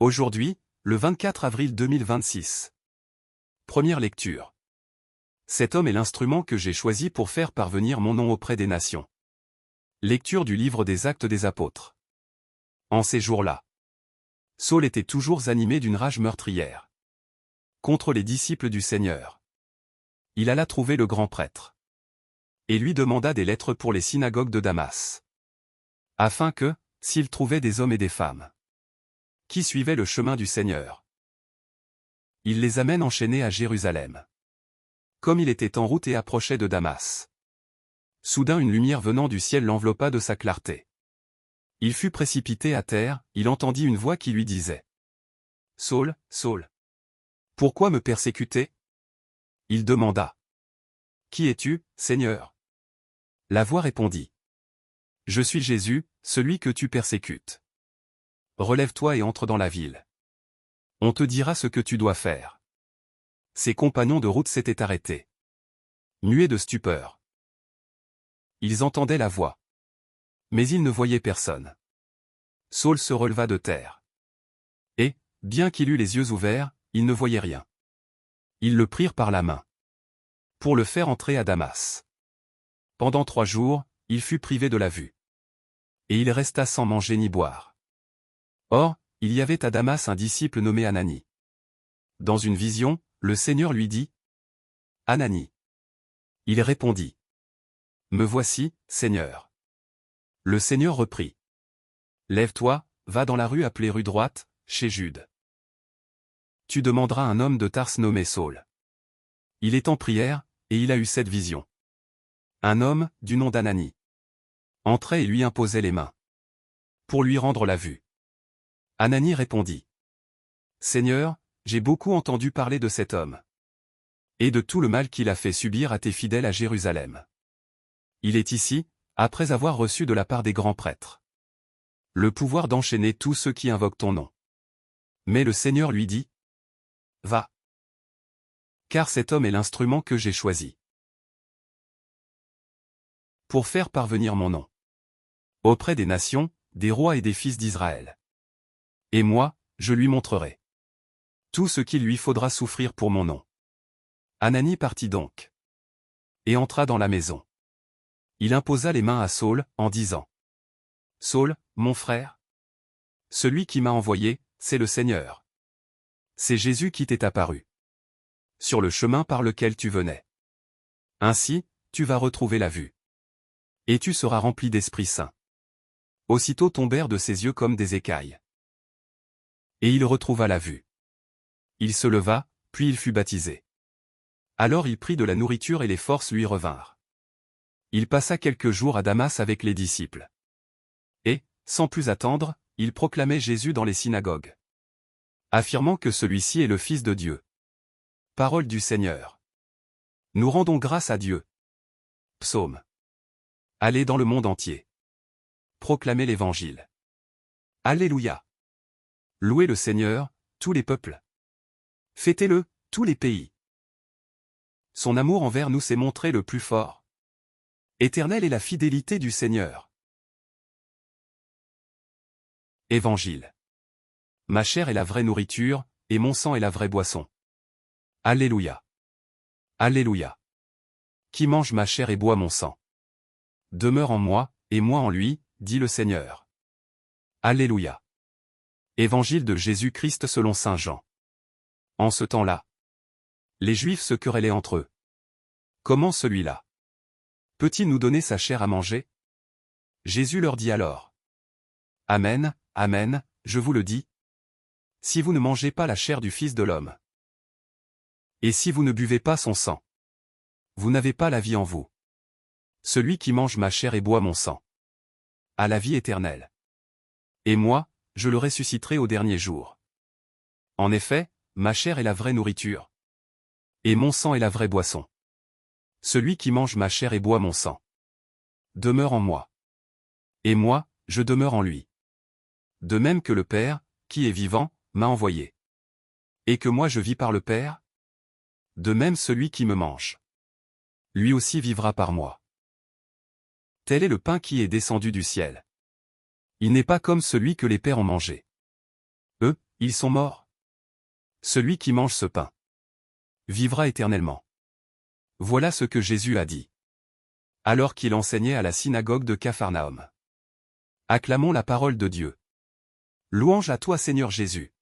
Aujourd'hui, le 24 avril 2026. Première lecture. Cet homme est l'instrument que j'ai choisi pour faire parvenir mon nom auprès des nations. Lecture du livre des Actes des Apôtres. En ces jours-là, Saul était toujours animé d'une rage meurtrière contre les disciples du Seigneur. Il alla trouver le grand prêtre et lui demanda des lettres pour les synagogues de Damas, afin que, s'il trouvait des hommes et des femmes qui suivaient le chemin du Seigneur, il les amène enchaînés à Jérusalem. Comme il était en route et approchait de Damas, soudain une lumière venant du ciel l'enveloppa de sa clarté. Il fut précipité à terre, il entendit une voix qui lui disait : « Saul, Saul, pourquoi me persécuter ? » Il demanda : « Qui es-tu, Seigneur ? » La voix répondit : « Je suis Jésus, celui que tu persécutes. Relève-toi et entre dans la ville. On te dira ce que tu dois faire. » Ses compagnons de route s'étaient arrêtés, muets de stupeur. Ils entendaient la voix, mais ils ne voyaient personne. Saul se releva de terre. Et, bien qu'il eût les yeux ouverts, il ne voyait rien. Ils le prirent par la main pour le faire entrer à Damas. Pendant 3 jours, il fut privé de la vue. Et il resta sans manger ni boire. Or, il y avait à Damas un disciple nommé Ananie. Dans une vision, le Seigneur lui dit : « Ananie. » Il répondit : « Me voici, Seigneur. » Le Seigneur reprit : « Lève-toi, va dans la rue appelée rue droite, chez Jude. Tu demanderas un homme de Tarse nommé Saul. Il est en prière, et il a eu cette vision. Un homme, du nom d'Ananie, entrait et lui imposait les mains pour lui rendre la vue. Ananie répondit : « Seigneur, j'ai beaucoup entendu parler de cet homme et de tout le mal qu'il a fait subir à tes fidèles à Jérusalem. Il est ici, après avoir reçu de la part des grands prêtres le pouvoir d'enchaîner tous ceux qui invoquent ton nom. » Mais le Seigneur lui dit : « Va, car cet homme est l'instrument que j'ai choisi pour faire parvenir mon nom auprès des nations, des rois et des fils d'Israël. Et moi, je lui montrerai tout ce qu'il lui faudra souffrir pour mon nom. » Ananie partit donc et entra dans la maison. Il imposa les mains à Saul, en disant : « Saul, mon frère, celui qui m'a envoyé, c'est le Seigneur. C'est Jésus qui t'est apparu sur le chemin par lequel tu venais. Ainsi, tu vas retrouver la vue. Et tu seras rempli d'Esprit Saint. » Aussitôt tombèrent de ses yeux comme des écailles. Et il retrouva la vue. Il se leva, puis il fut baptisé. Alors il prit de la nourriture et les forces lui revinrent. Il passa quelques jours à Damas avec les disciples. Et, sans plus attendre, il proclamait Jésus dans les synagogues, affirmant que celui-ci est le Fils de Dieu. Parole du Seigneur. Nous rendons grâce à Dieu. Psaume. Allez dans le monde entier proclamez l'Évangile. Alléluia. Louez le Seigneur, tous les peuples. Fêtez-le, tous les pays. Son amour envers nous s'est montré le plus fort. Éternelle est la fidélité du Seigneur. Évangile. Ma chair est la vraie nourriture, et mon sang est la vraie boisson. Alléluia. Alléluia. Qui mange ma chair et boit mon sang demeure en moi, et moi en lui, dit le Seigneur. Alléluia. Évangile de Jésus-Christ selon saint Jean. En ce temps-là, les Juifs se querellaient entre eux. Comment celui-là peut-il nous donner sa chair à manger ? Jésus leur dit alors : Amen, amen, je vous le dis. Si vous ne mangez pas la chair du Fils de l'homme, et si vous ne buvez pas son sang, vous n'avez pas la vie en vous. Celui qui mange ma chair et boit mon sang a la vie éternelle. Et moi, je le ressusciterai au dernier jour. En effet, ma chair est la vraie nourriture, et mon sang est la vraie boisson. Celui qui mange ma chair et boit mon sang demeure en moi, et moi, je demeure en lui. De même que le Père, qui est vivant, m'a envoyé, et que moi je vis par le Père, de même celui qui me mange, lui aussi vivra par moi. Tel est le pain qui est descendu du ciel. Il n'est pas comme celui que les pères ont mangé. Eux, Ils sont morts. Celui qui mange ce pain vivra éternellement. Voilà ce que Jésus a dit. Alors qu'il enseignait à la synagogue de Capharnaüm. Acclamons la parole de Dieu. Louange à toi Seigneur Jésus.